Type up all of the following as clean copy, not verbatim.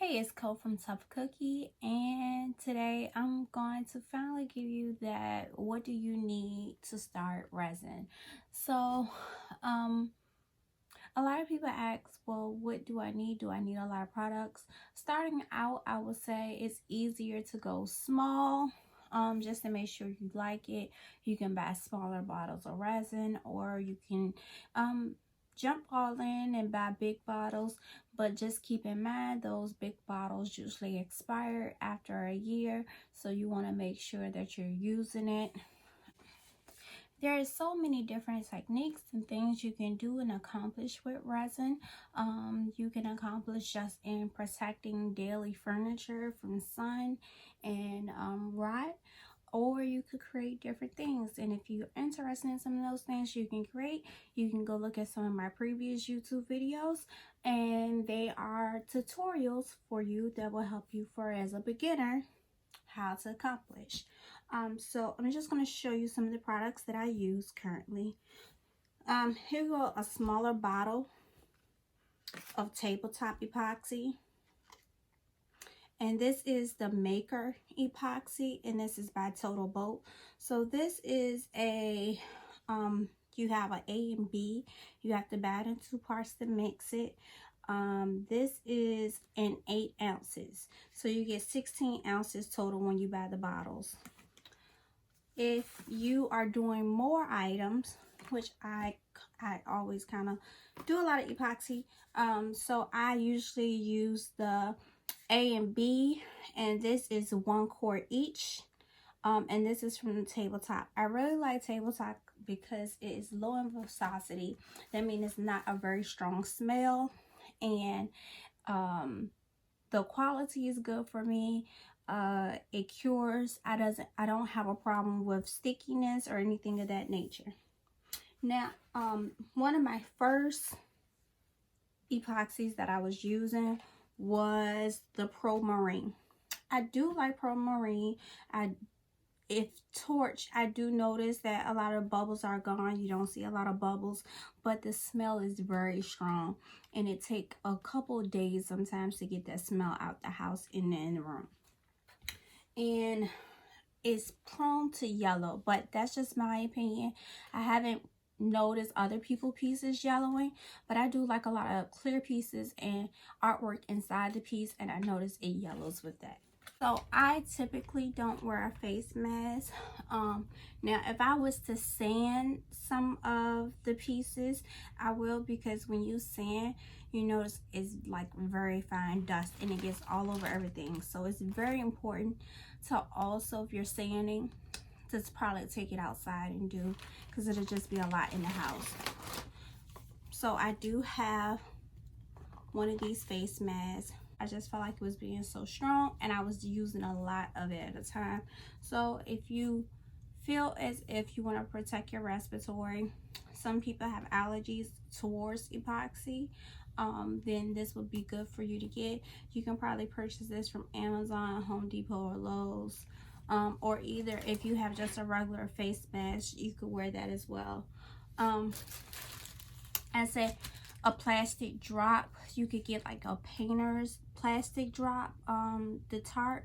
Hey, it's Cole from Tough Cookie, and today I'm going to finally give you that what do you need to start resin. So, a lot of people ask, well, what do I need? Do I need a lot of products? Starting out, I would say it's easier to go small. Just to make sure you like it. You can buy smaller bottles of resin, or you can jump all in and buy big bottles, but just keep in mind those big bottles usually expire after a year, so you want to make sure that you're using it. There is so many different techniques and things you can do and accomplish with resin. You can accomplish just in protecting daily furniture from sun and rot, or you could create different things. And if you're interested in some of those things you can create, you can go look at some of my previous YouTube videos, and they are tutorials for you that will help you for as a beginner how to accomplish. So I'm just going to show you some of the products that I use currently. Here we go, a smaller bottle of tabletop epoxy. And this is the Mica epoxy, and this is by Total Boat. So this is a, you have an A and B. You have to buy it in 2 parts to mix it. This is in 8 ounces. So you get 16 ounces total when you buy the bottles. If you are doing more items, which I always kind of do a lot of epoxy, so I usually use the A and B, and this is 1 quart each, and this is from the Tabletop. I really like Tabletop because it is low in viscosity. That means it's not a very strong smell, and the quality is good for me. It cures. I don't have a problem with stickiness or anything of that nature. Now, one of my first epoxies that I was using was the Pro Marine. I do like Pro Marine. If torch, I do notice that a lot of bubbles are gone. You don't see a lot of bubbles, but the smell is very strong, and it take a couple of days sometimes to get that smell out the house and in the room. And it's prone to yellow, but that's just my opinion. I haven't noticed other people pieces yellowing, but I do like a lot of clear pieces and artwork inside the piece, and I notice it yellows with that. So I typically don't wear a face mask. Now if I was to sand some of the pieces, I will, because when you sand, you notice it's like very fine dust and it gets all over everything. So it's very important to also, if you're sanding, just probably take it outside and do, because it'll just be a lot in the house. So I do have one of these face masks. I just felt like it was being so strong, and I was using a lot of it at a time. So if you feel as if you want to protect your respiratory, some people have allergies towards epoxy, then this would be good for you to get. You can probably purchase this from Amazon, Home Depot, or Lowe's, or either if you have just a regular face mask, you could wear that as well. I said a plastic drop, you could get like a painter's plastic drop, the tarp,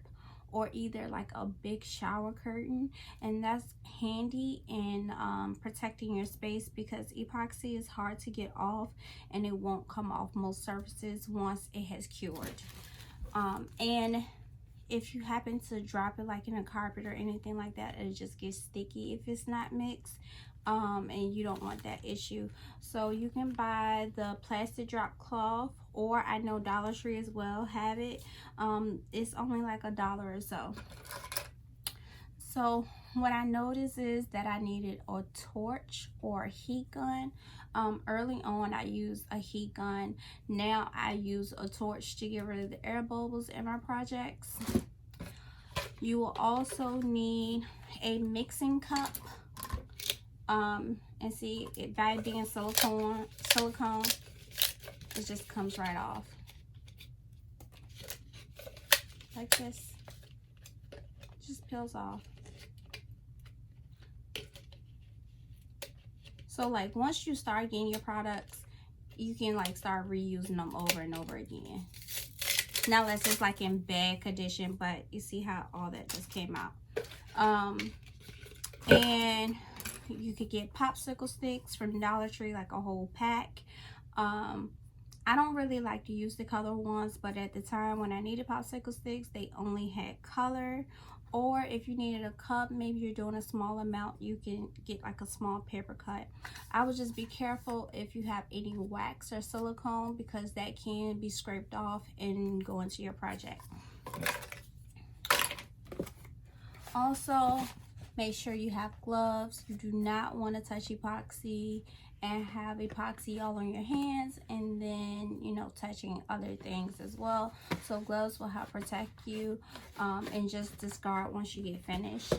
or either like a big shower curtain, and that's handy in protecting your space, because epoxy is hard to get off and it won't come off most surfaces once it has cured. And if you happen to drop it like in a carpet or anything like that, it just gets sticky if it's not mixed, and you don't want that issue. So you can buy the plastic drop cloth, or I know Dollar Tree as well have it. It's only like $1 or so. So what I noticed is that I needed a torch or a heat gun. Early on I used a heat gun. Now I use a torch to get rid of the air bubbles in my projects. You will also need a mixing cup. And see, it by being silicone, it just comes right off like this. Just peels off. So like once you start getting your products, you can like start reusing them over and over again. Not unless it's like in bad condition, but you see how all that just came out. And you could get Popsicle Sticks from Dollar Tree, like a whole pack. I don't really like to use the color ones, but at the time when I needed Popsicle Sticks, they only had color. Or if you needed a cup, maybe you're doing a small amount, you can get like a small paper cut. I would just be careful if you have any wax or silicone, because that can be scraped off and go into your project. Also, make sure you have gloves. You do not want to touch epoxy and have epoxy all on your hands and then, you know, touching other things as well. So gloves will help protect you, and just discard once you get finished.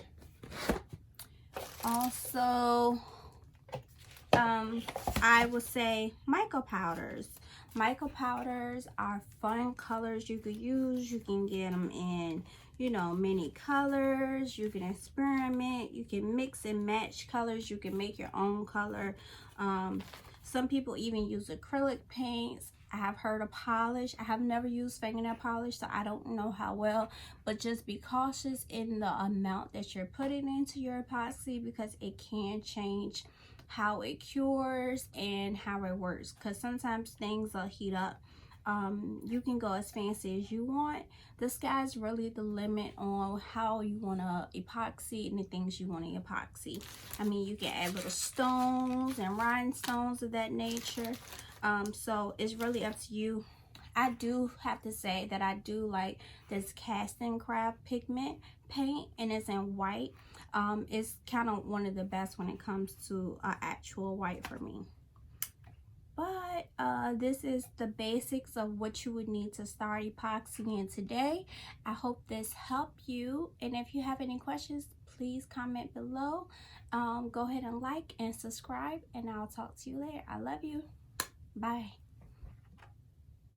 Also, I would say mica powders. Mica powders are fun colors you could use. You can get them in, you know, many colors. You can experiment. You can mix and match colors. You can make your own color. Some people even use acrylic paints. I have heard of polish. I have never used fingernail polish, so I don't know how well, but just be cautious in the amount that you're putting into your epoxy, because it can change how it cures and how it works, because sometimes things will heat up. You can go as fancy as you want. The sky's really the limit on how you want to epoxy and the things you want to epoxy. I mean, you can add little stones and rhinestones of that nature. So it's really up to you. I do have to say that I do like this Cast and Craft pigment paint, and it's in white. It's kind of one of the best when it comes to actual white for me. But this is the basics of what you would need to start epoxying today. I hope this helped you, and if you have any questions, please comment below. Go ahead and like and subscribe, and I'll talk to you later. I love you. Bye.